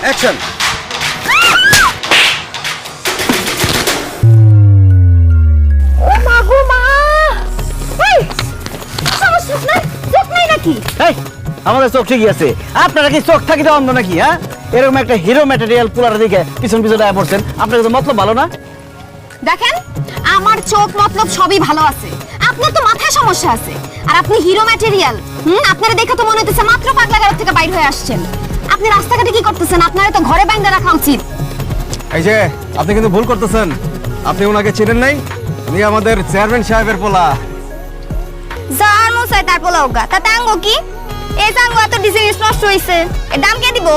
Action. আমাদের চোখ ঠিকই আছে, আপনারা কি চোখ থাকিতে অন্ধ নাকি? হ্যাঁ, এরকম একটা হিরো ম্যাটেরিয়াল পুলার দিকে পিছন পিছনে পড়ছেন, আপনার তো মতলব ভালো না? দেখেন, আমার চোখ মতলব সবই ভালো আছে, আপনার তো মাথায় সমস্যা আছে। আর আপনি হিরো ম্যাটেরিয়াল, আপনারা দেখে তো মনে হচ্ছে মাত্র পাগলা গারদ থেকে বাইর হয়ে আসছেন। আপনি রাস্তাঘাটে কি করতেছেন? আপনারা তো ঘরে বাইন্ধা রাখা উচিত। এই যে আপনি কিন্তু ভুল করতেছেন, আপনি ওনাকে চিনেন নাই, উনি আমাদের চেয়ারম্যান সাহেবের পোলা। যার মশাই তার পোলা হোগা, তা টাঙ্গো কি? এই টাঙ্গো এত ডিজাইন নষ্ট হইছে, এর দাম কে দিব?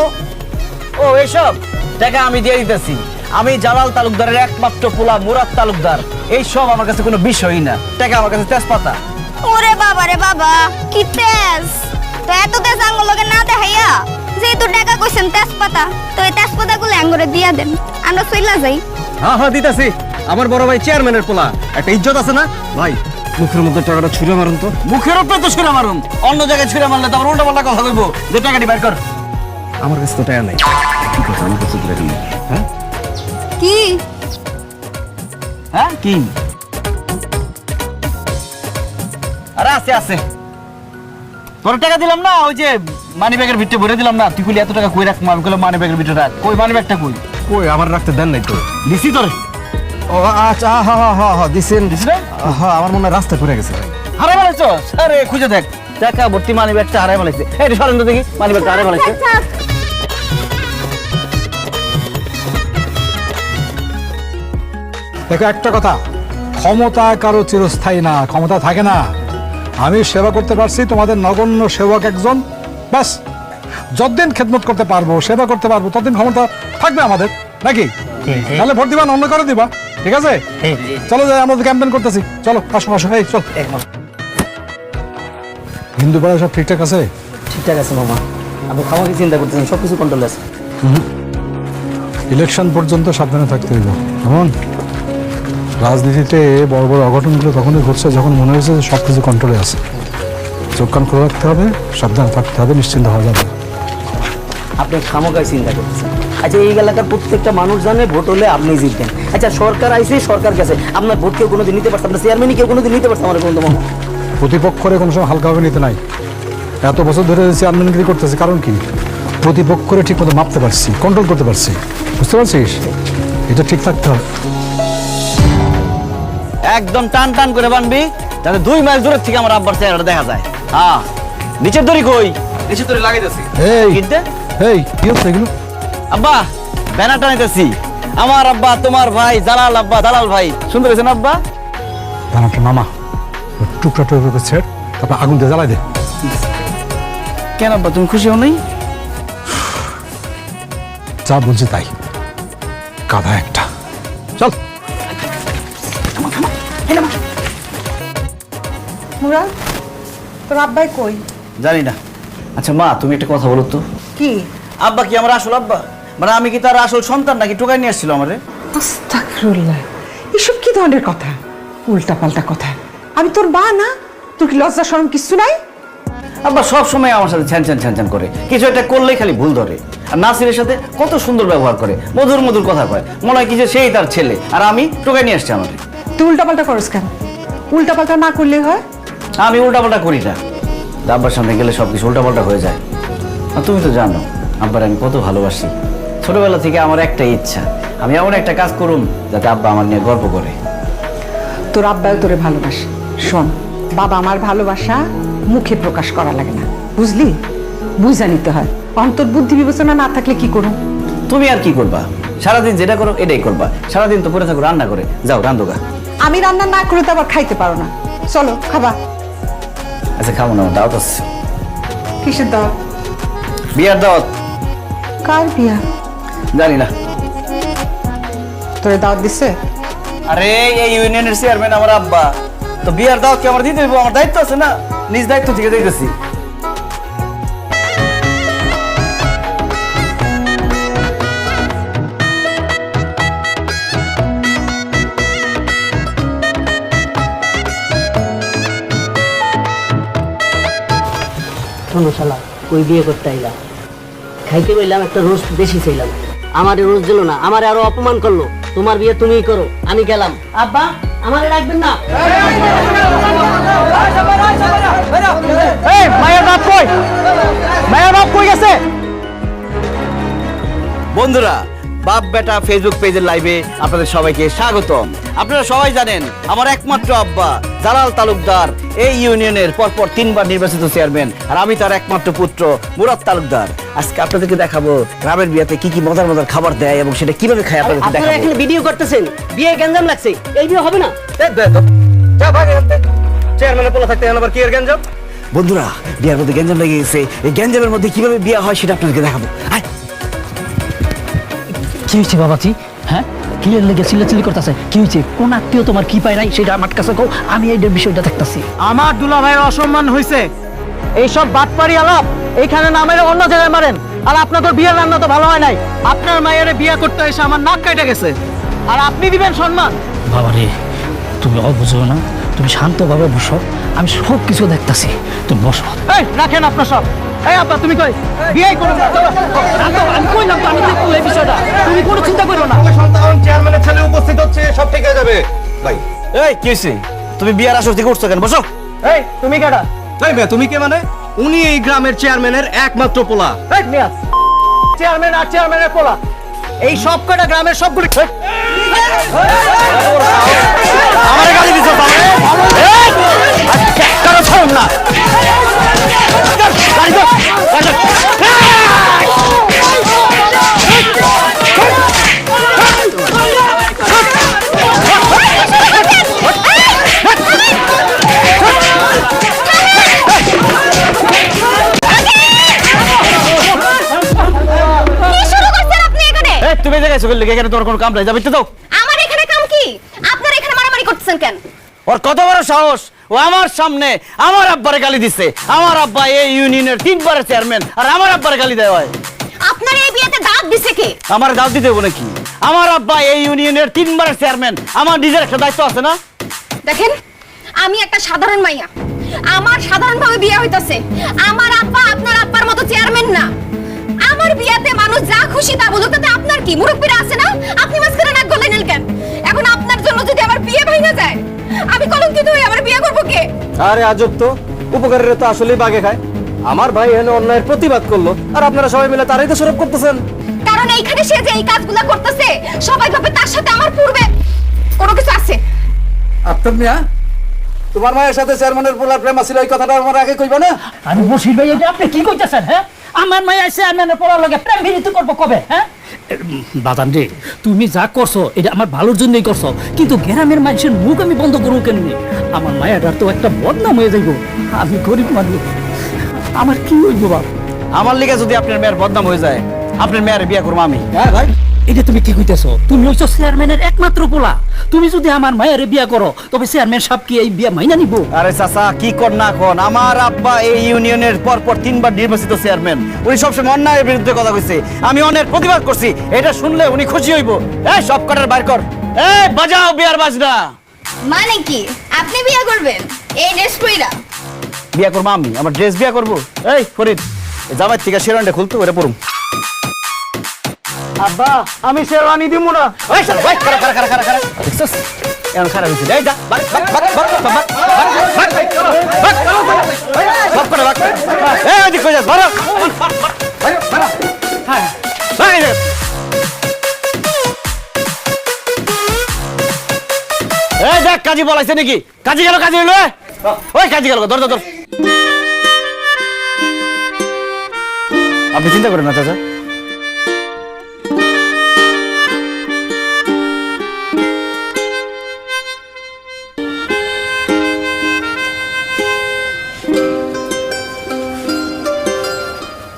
ও এসব টাকা আমি দিয়ে দিতেছি। আমি জালাল তালুকদারের একমাত্র পোলা মুরাদ তালুকদার। এই সব আমার কাছে কোনো বিষয়ই না, টাকা আমার কাছে তেজপাতা। ওরে বাবা রে বাবা, কি তেজ! তো এত তেজ আঙ্গুল লগে না দেখাইয়া যেহেতু টাকা কইছেন তেজপাতা, তো এই তেজপাতা গুলো আঙ্গুরে দিয়া দেন, আমরা চইলা যাই। হ্যাঁ হ্যাঁ দিতেছি, আমার বড় ভাই চেয়ারম্যানের পোলা, একটা ইজ্জত আছে না ভাই? মুখের মধ্যে টাকাটা ছুঁড়ে মারুন তো। মুখের উপরে তো ছুঁড়ে মারুম, অন্য জায়গায় ছুঁড়ে মারলে তো আবার উল্টা পাল্টা কথা কইবো। যে টাকাটি বের কর। আমার কাছে তো টাকা নাই। ঠিক আছে, আমার কাছে টাকা নেই। হ্যাঁ কি? হ্যাঁ কি? আরে আছে আছে, তোর টাকা দিলাম না, ওই যে মানি ব্যাগের ভিতরে ভরে দিলাম না। তুই কইলি এত টাকা কই রাখবো, আমি কইলাম মানি ব্যাগের ভিতরে রাখ। কই মানি ব্যাগটা কই? কই আমার রাখতে দেন নাই তো। দিছি তোরে। ও আচ্ছা, হ্যাঁ হ্যাঁ হ্যাঁ হ্যাঁ দিছেন। দিছি না? হ্যাঁ আমার মনে হয় রাস্তা পড়ে গেছে। হারাই ফেলাইছো? আরে খুঁজে দেখ, টাকা ভর্তি মানি ব্যাগটা হারাই ফেলাইছে। এই সরেন তো দেখি, মানি ব্যাগটা হারাই ফেলাইছে। দেখো একটা কথা, ক্ষমতা কারো চিরস্থায়ী না, ক্ষমতা থাকে না। আমি সেবা করতে পারছি, তোমাদের নগণ্য সেবক একজন, ব্যাস। যতদিন খেদমত করতে পারবো, সেবা করতে পারবো, ততদিন ক্ষমতা থাকবে আমাদের, নাকি? তাহলে ভোট দিবা, অন্য করে দিবা, ঠিক আছে? চলো যাই, আমরা ক্যাম্পেইন করতেছি। চলো আসো আসো, এই চল। হিন্দু পাড়া সব ঠিকঠাক আছে? ঠিকঠাক আছে মামা, আপনি খামাকে চিন্তা করতেছেন, সবকিছু কন্ট্রোলে আছে। ইলেকশন পর্যন্ত সাবধানে থাকতে হইব। কেমন? রাজনীতিতে বড় বড় অঘটনগুলো তখনই ঘটছে যখন মনে হয়েছে যে সব কিছু কন্ট্রোলে আছে। চোখ কান খোলা রাখতে হবে, সাবধানে থাকতে হবে, নিশ্চিন্ত হওয়া যাবে। আপনি খামোকায় চিন্তা করতেছেন। আচ্ছা, এই এলাকার প্রত্যেকটা মানুষ জানে ভোট হলে আপনি জিতবেন। আচ্ছা, সরকার আইছে, সরকার গেছে, আপনার ভোট কেউ কোনোদিন নিতে পারছে? আপনার চেয়ারম্যানই কেউ কোনোদিন নিতে পারছে? আমার কোনো মামা প্রতিপক্ষরে কোনো সময় হালকাভাবে নিতে নাই। এত বছর ধরে চেয়ারম্যানগিরি করতেছে, কারণ কি? প্রতিপক্ষরে ঠিক মতো মাপতে পারছি, কন্ট্রোল করতে পারছি। বুঝতে পারছিস? এটা ঠিক থাকতে হবে। একদম টান টান করে বানবি, যাতে 2 মাইল দূরের থেকে আমার আব্বার চেহারাটা দেখা যায়। হ্যাঁ, নিচের দড়ি কই? নিচে তোরে লাগাইতেছি। এই কিনতে এই কি হচ্ছে এগুলো? আব্বা ব্যানারটা নিতেছি। আমার আব্বা, তোমার ভাই জালাল আব্বা, দালাল ভাই। সুন্দর হয়েছে না আব্বা? দানাটা মামা টুকরা টুকরা করে ছেড়, তারপর আগুন দিয়ে জ্বালাই দে। কেন আব্বা, তুমি খুশি হও নাই? যা বলছি তাই, গাধা একটা। চল। মুরাদ, তোর আব্বাই কই? জানি না। আচ্ছা মা, তুমি একটা কথা বলো তো, কি? আব্বা কি আমার আসল আব্বা? মানে আমি কি তার আসল সন্তান নাকি টোকাই নিয়ে আসছিল আমারে? আস্তাগফিরুল্লাহ, এসব কি ধরনের কথা? উল্টা পাল্টা কথা। আমি তোর মা না? তোর কি লজ্জা শরম কিছু নাই? আব্বা সব সময় আমার সাথে ছ্যান ছ্যান করে, কিছু একটা করলেই খালি ভুল ধরে। আর নাসিরের সাথে কত সুন্দর ব্যবহার করে, মধুর মধুর কথা কয়, মনে হয় কি যে সেই তার ছেলে, আর আমি টোকাই নিয়ে আসছি আমারে। তুই উল্টা পাল্টা করিস কেন? উল্টা পাল্টা না করলে হয়? আমি উল্টাপাল্টা করি না, আব্বার সামনে গেলে সবকিছু উল্টাপাল্টা হয়ে যায়। আর তুমি তো জানো আব্বার আমি কত ভালোবাসি। ছোটবেলা থেকে আমার একটা ইচ্ছা, আমি এমন একটা কাজ করুম যাতে আব্বা আমার নিয়ে গর্ব করে। তোর আব্বাও তোরে ভালোবাসে। শোন বাবা, আমার ভালোবাসা মুখে প্রকাশ করা লাগে না, বুঝলি? বুঝা নিতে হয়। অন্তর বুদ্ধি বিবেচনা না থাকলে কি করুম? তুমি আর কি করবা? সারাদিন যেটা করো এটাই করবা। সারাদিন তো পরে থাকো রান্না করে, যাও রান্ধোগা। আমি রান্না না করে তো আবার খাইতে পারো না। চলো খাবা। আচ্ছা খাবো না, আমার দাওয়াত আছে। কিসের দাওয়াত? বিয়ার দাওয়াত। কার বিয়া? জানি না। তোরে দাওয়াত দিছে? আরে এই ইউনিয়নের চেয়ারম্যান আমার আব্বা, তো বিয়ার দাওয়াত কি আমার দিতে দেবো? আমার দায়িত্ব আছে না, নিজ দায়িত্ব থেকে দিতেছি। শোনো শালা, কই বিয়ে করতে আইলা? খাইতে বললাম একটা রোজ বেশি চাইলাম, আমার রোজ দিল না, আমার আরো অপমান করলো। তোমার বিয়ে তুমিই করো, আমি গেলাম। আব্বা আমারে রাখবেন না। মায়ের বাপ কই? মায়ের বাপ কই গেছে? বন্ধুরা, বাপ বেটা ফেসবুক পেজের লাইভে আপনাদের সবাইকে স্বাগতম। আপনারা সবাই জানেন আমার একমাত্র আব্বা জালাল তালুকদার এই ইউনিয়নের পরপর 3 বার নির্বাচিত চেয়ারম্যান, আর আমি তার একমাত্র পুত্র মুরাদ তালুকদার। আজকে আপনাদেরকে দেখাবো গ্রামের বিয়েতে কি কি মজার মজার খাবার দেয় এবং সেটা কিভাবে খায় আপনাদেরকে আপনারা দেখাবো। এখানে ভিডিও করতেছেন, বিয়ে গ্যাঞ্জাম লাগছে, এই বিয়ে হবে না। চেয়ারম্যানের পোলা থাকতে এখন আবার কি এর গেঞ্জাম? বন্ধুরা, বিয়ের মধ্যে গ্যাঞ্জাম লেগে গেছে, এই গ্যাঞ্জামের মধ্যে কিভাবে বিয়ে হয় সেটা আপনাদেরকে দেখাবো। আয়। কি হয়েছে বাবাজি? হ্যাঁ, কি লেগে চিল্লাচিল্লি করতেছে? কি হয়েছে? কোন আত্মীয় তোমার কি পায় নাই সেটা আমার কাছে কও, আমি এই বিষয়টা দেখতাছি। আমার দুলা ভাইয়ের অসম্মান হয়েছে, এইসব বাটপারি আলাপ এইখানে না মেরে অন্য জায়গায় মারেন। আর আপনাদের বিয়ের রান্না তো ভালো হয় নাই, আপনার মায়ের বিয়ে করতে এসে আমার নাক কেটে গেছে, আর আপনি দিবেন সম্মান? বাবা রে, তুমি বুঝো না, তুমি শান্তভাবে বসো, আমি সব কিছু দেখতাছি, তুমি বসো। এই রাখেন আপনার সব। এই আব্বা তুমি কই? বিয়ে করুন না। আমি কইলাম তো, আমি দেখবো এই বিষয়টা, তুমি কোনো চিন্তা করো না। সন্তান চেয়ারম্যানের ছেলে উপস্থিত হচ্ছে, সব ঠিক হয়ে যাবে। ভাই এই কি হয়েছে? তুমি বিয়ের আসর থেকে উঠছো কেন? বসো। এই তুমি কেডা? এই বে তুমি কে মানে? উনি এই গ্রামের চেয়ারম্যানের একমাত্র পোলা। এই মিয়া, চেয়ারম্যান আর চেয়ারম্যানের পোলা, এই সব কটা গ্রামের সবগুলি আমারে গালি দিছো তাহলে? এই! কেন ছাড়ুন না? গালি দাও, গালি দাও। কি শুরু করছেন আপনি এখানে? এই, তুমি এই জায়গায় এসে গেলে, এখানে তোমার কোনো কাম নাই, যাবে তো দাও। আমার এখানে কাম কি? আপনারা এখানে মারামারি করতেছেন কেন? ওর কত বড় সাহস, ও আমার সামনে আমার আব্বারে গালি দিচ্ছে। আমার আব্বা এই ইউনিয়নের 3 বারের চেয়ারম্যান, আর আমার আব্বারে গালি দেওয়া হয়। আপনার এই বিয়েতে দাঁত দিছে কে? আমার দাও দিতে হবে নাকি? আমার আব্বা এই ইউনিয়নের 3 বারের চেয়ারম্যান, আমার নিজের একটা দায়িত্ব আছে না? দেখেন, আমি একটা সাধারণ মাইয়া, আমার সাধারণভাবে বিয়ে হইতাছে। আমার আব্বা আপনার আব্বার মতো চেয়ারম্যান না। আমার বিয়াতে মানুষ যা খুশি তা বলুক, তাতে আপনার কি? মুরব্বিরা আছে না? আপনি মাঝখানে নাক গলায় নিলেন কেন? এখন আপনার জন্য যদি আমার বিয়ে ভেঙে যায়, আমি কলঙ্কিত হয়ে আমার বিয়ে করবো কে? আরে আজব তো, উপকারীরা তো আসলেই বাগে খায়। আমার ভাই এখানে অন্যায়ের প্রতিবাদ করলো, আর আপনারা সবাই মিলে তারই তো সরব করতেছেন। কারণ এইখানে সে যে এই কাজগুলা করতেছে, সবাই ভাবে তার সাথে আমার পূর্বে কোনো কিছু আছে। আপনার মিয়া, তোমার মায়ের সাথে চেয়ারম্যানের পোলার প্রেম ছিল, এই কথাটা আমার আগে কইবা না? আমি বসির ভাই, এটা আপনি কি কইতেছেন? হ্যাঁ, আমার মায়ের এসে আমি পড়ার লগে প্রেম ভিড়িতে করবো কবে? হ্যাঁ বাদাম রে, তুমি যা করছো এটা আমার ভালোর জন্যই করছো, কিন্তু গ্রামের মানুষের মুখ আমি বন্ধ করবো কেন? আমার মায়ের তো একটা বদনাম হয়ে যাইব। আমি গরিব মানুষ, আমার কি হইব বাপ? আমার লিগে যদি আপনার মেয়ের বদনাম হয়ে যায়, আপনার মেয়ের বিয়ে করবো আমি। হ্যাঁ ভাই, এটা তুমি কি কইতেছো? তুমি হইছো চেয়ারম্যানের একমাত্র পোলা, তুমি যদি আমার মায়ের বিয়া করো তবে চেয়ারম্যান সাহেব কি এই বিয়া মাইনা নিব? আরে চাচা, কি কর না কর, আমার আব্বা এই ইউনিয়নের পরপর 3 বার নির্বাচিত চেয়ারম্যান, উনি সবসময় অন্যায়ের বিরুদ্ধে কথা কইছে, আমি অন্যের প্রতিবাদ করছি, এটা শুনলে উনি খুশি হইব। এই সব কটার বাইর কর, এই বাজাও বিয়ার বাজনা। মানে কি আপনি বিয়ে করবেন এই ড্রেস পইরা? বিয়া করবো আমি, আমার ড্রেস বিয়া করবো? এই ফরিদ, জামাই থেকে শেরওয়ানিটা খুলতো, ওরে পড়ুম। আব্বা আমি শেরওয়ানি দিব না। ওই শালা, ওই খারা খারা খারা খারা খারা দেখছস? এমন খারাপ হয়েছে। এই যা, বাক বাক বাক বাক বাক বাক বাক বাক করে বাক। এই ওদিক কই যাস? ধরো। হ্যাঁ, এই যে। এই দেখ, কাজী বলাইছে নাকি? কাজী গেল, কাজী হইলো। ওই কাজী গেল, ধর ধর ধর। আপনি চিন্তা করেন না চাচা,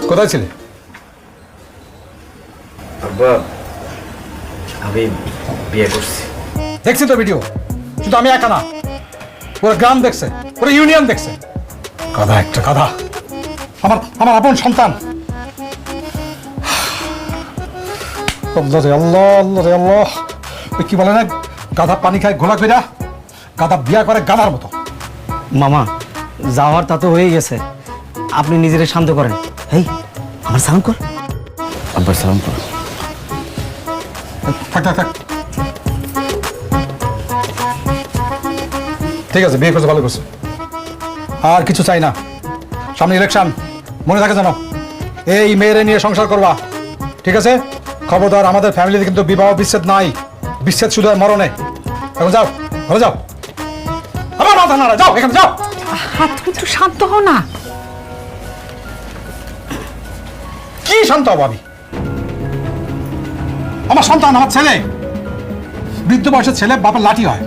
কোথায় ছিলে? আব্বা আমি বিয়ে করছি। দেখছি তো ভিডিও, শুধু আমি একা না, পুরো গ্রাম দেখছে, পুরো ইউনিয়ন দেখছে। গাধা একটা গাধা, আমার আমার আপন সন্তান। আল্লাহ রে আল্লাহ, আল্লাহ রে আল্লাহ। ওই কি বলে না, গাধা পানি খায় ঘোলা কইরা, গাধা বিয়া করে গাধার মতো। মামা যাওয়ার তা তো হয়ে গেছে, আপনি নিজেরে শান্ত করেন। এই আমার সাউন্ড কর। আব্বার সালাম করো। থাক থাক থাক, ঠিক আছে, বিয়ে করছে ভালো করছে, আর কিছু চাই না। সামনে ইলেকশন, মনে থাকে জানো, এই মেয়েরে নিয়ে সংসার করবা, ঠিক আছে? খবরদার, আমাদের ফ্যামিলিতে কিন্তু বিবাহ বিচ্ছেদ নাই, বিচ্ছেদ শুধু হয় মরণে। এখন যাও, ঘরে যাও, আবার মাথা নাড়া, যাও এখানে যাও। হাত তুমি একটু শান্ত হও না। কি শান্ত হবো আমি? আমার সন্তান, আমার ছেলে, বৃদ্ধ বয়সের ছেলে, বাপের লাঠি হয়,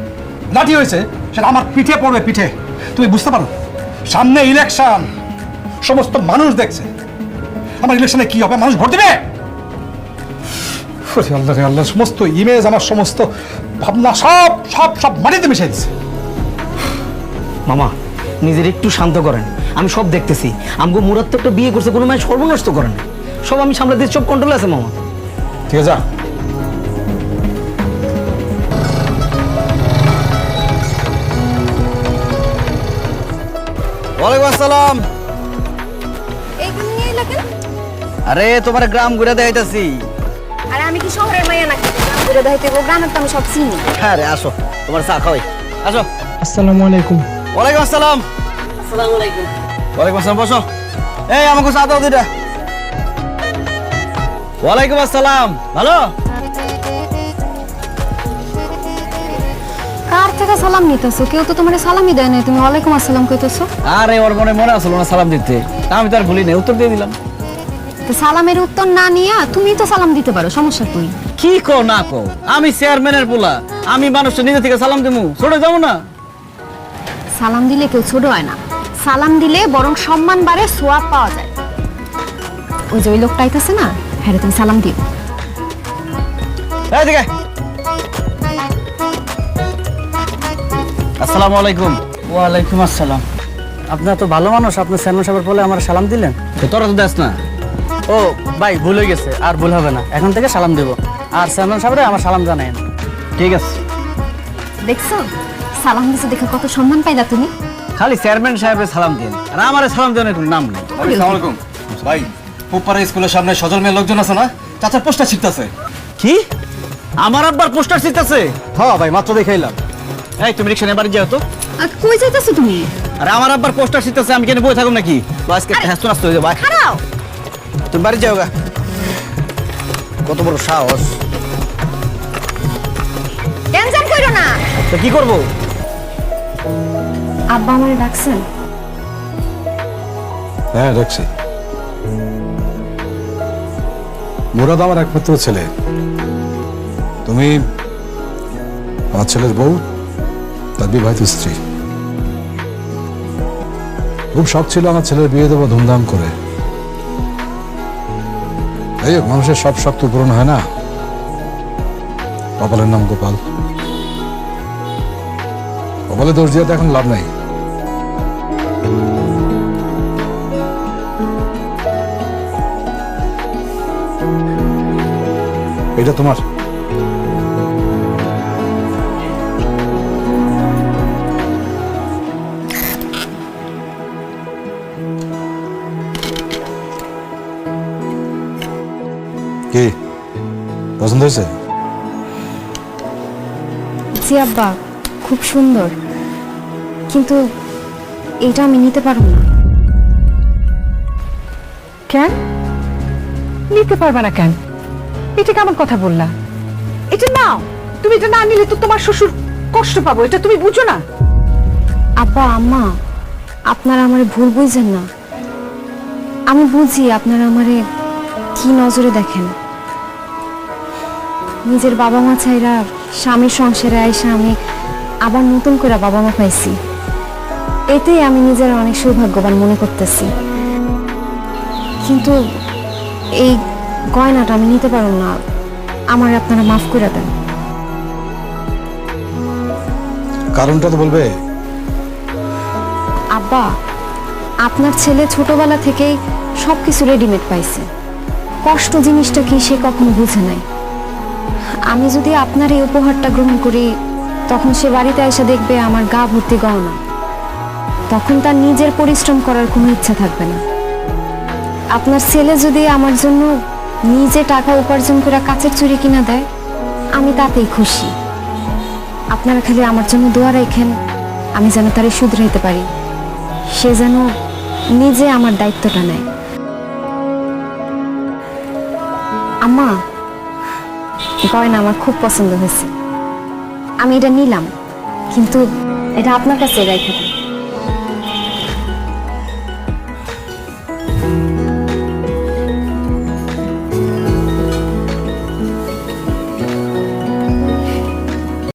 লাঠি হয়েছে, সেটা আমার পিঠে পড়বে, পিঠে। তুমি বুঝতে পারো, সামনে ইলেকশন, সমস্ত মানুষ দেখছে, আমার ইলেকশনে কি হবে, মানুষ ভোট দেবে। ওরে আল্লাহ রে আল্লাহ, সমস্ত ইমেজ, আমার সমস্ত ভাবনা সব সব সব মাটিতে মিশে দিচ্ছে। মামা, নিজের একটু শান্ত করেন, আমি সব দেখতেছি। আমগো মুরাদ তো একটা বিয়ে করছে, কোনো মায়ের সর্বনষ্ট করেন, সব আমি সামলাতে, সব কন্ট্রোল আছে মামা। ঠিক আছে, যা। ওয়ালাইকুম আসসালাম। এইখানে নিয়ে এলা কেন? আরে তোমার গ্রাম ঘুরে দেখাইতেছি। আর আমি কি শহরের মাইয়া নাকি? গ্রাম ঘুরে দেখাইতে গো, গ্রামের তো আমি সব চিনি। হ্যাঁ রে, আসো, তোমার চা খাওয়াই, আসো। আসসালামু আলাইকুম। ওয়ালাইকুম আসসালাম। আসসালামু আলাইকুম। ওয়ালাইকুম আসসালাম, বসো। এই আমাকে চা দাও দুইটা। ওয়ালাইকুম আসসালাম। ভালো? কার থেকে সালাম নিতেছো? কেউ তো তোমার সালামই দেয় না, তুমি ওয়ালাইকুম আসসালাম কইতেছো। আরে ওর মনে আসলো না সালাম দিতে, আমি তো আর ভুলি নাই, উত্তর দিয়ে দিলাম। তো সালামের উত্তর না নিয়া তুমি তো সালাম দিতে পারো, সমস্যা কই? কি কো না কো, আমি চেয়ারম্যানের পোলা, আমি মানুষটা নিজে থেকে সালাম দেবো, ছোট যাবো না? সালাম দিলে কেউ ছোট হয় না, সালাম দিলে বরং সম্মান বাড়ে, সোয়াব পাওয়া যায়। ওই যে ওই লোকটা আইতাছে না, হ্যাঁ তুমি সালাম দিও। এই দিকে। আসসালামু আলাইকুম। ওয়ালাইকুম আসসালাম। আপনার তো ভালো মানুষ, আপনি চেয়ারম্যান সাহেবের বলে আমার সালাম দিলেন। তো তোরা তো দেখ না। ও ভাই, ভুল হয়ে গেছে, আর ভুল হবে না, এখন থেকে সালাম দেব। আর চেয়ারম্যান সাহেবরে আমার সালাম জানাই। ঠিক আছে। দেখছো সালাম দিছে দেখে কত সম্মান পাইলা তুমি। খালি চেয়ারম্যান সাহেবের সালাম দিন, আর আমার সালাম দেওয়ার কোনো নাম নেই। আসসালামু আলাইকুম ভাই। পুপারা স্কুলের সামনে সজল মেয়ের লোকজন আছে না, চাচার পোস্টার ছিটতেছে। কি? আমার আব্বার পোস্টার চিন্তাছে? হ্যাঁ ভাই, মাত্র দেখাইলাম। এই তুমি রিক্সা নিয়ে বাড়ি যাও তো। আর কই যাইতাছো তুমি? আরে আমার আব্বার পোস্টার চিন্তাছে, আমি কেন বই থাকুম নাকি? আজকে হাসতে নাচতে হয়ে যাবো। খারাও তুমি বাড়ি যাও গা। কত বড় সাহস! টেনশন কইরো না। তো কি করবো? আব্বা আমারে ডাকছেন? হ্যাঁ, রাখছি। মুরাদ আমার একমাত্র ছেলে, তুমি আমার ছেলের বউ, তার বিবাহিত স্ত্রী। খুব শখ ছিল আমার ছেলের বিয়ে দেবো ধুমধাম করে। এই মানুষের সব শখ তো পূরণ হয় না। কপালের নাম গোপাল, কপালে দোষ দিয়ে তো এখন লাভ নাই। এটা তোমার। কি পছন্দ হয়েছে? জি আব্বা, খুব সুন্দর, কিন্তু এটা আমি নিতে পারবো না। কেন নিতে পারবা না কেন? এটা কেমন কথা বললা? এটা নাও, তুমি এটা না নিলে তো তোমার শ্বশুর কষ্ট পাবো, এটা তুমি বুঝো না? আব্বা আম্মা, আপনারা আমারে ভুল বুঝছেন না। আমি বুঝি আপনারা আমারে কি নজরে দেখেন। নিজের বাবা মা ছাইরা স্বামীর সংসারে আইসা আমি আবার নতুন করে বাবা মা পাইছি, এতেই আমি নিজের অনেক সৌভাগ্যবান মনে করতেছি। কিন্তু এই গয়নাটা আমি নিতে পারব না, আমার আপনারা মাফ করে দেন। কারণটা তো বলবে। আব্বা, আপনার ছেলে ছোটবেলা থেকেই সবকিছু রেডিমেড পাইছে, কষ্ট জিনিসটা কি সে কখনো বুঝে নাই। আমি যদি আপনার এই উপহারটা গ্রহণ করি, তখন সে বাড়িতে এসে দেখবে আমার গা ভর্তি গহনা, তখন তার নিজের পরিশ্রম করার কোনো ইচ্ছা থাকবে না। আপনার ছেলে যদি আমার জন্য নিজে টাকা উপার্জন করে কাচের চুড়ি কিনা দেয়, আমি তাতেই খুশি। আপনারা খালি আমার জন্য দোয়া রাখেন, আমি যেন তারে শুধরাইতে পারি, সে যেন নিজে আমার দায়িত্বটা নেয়। আম্মা, গয়না আমার খুব পছন্দ হয়েছে, আমি এটা নিলাম, কিন্তু এটা আপনার কাছে রেখে দেন।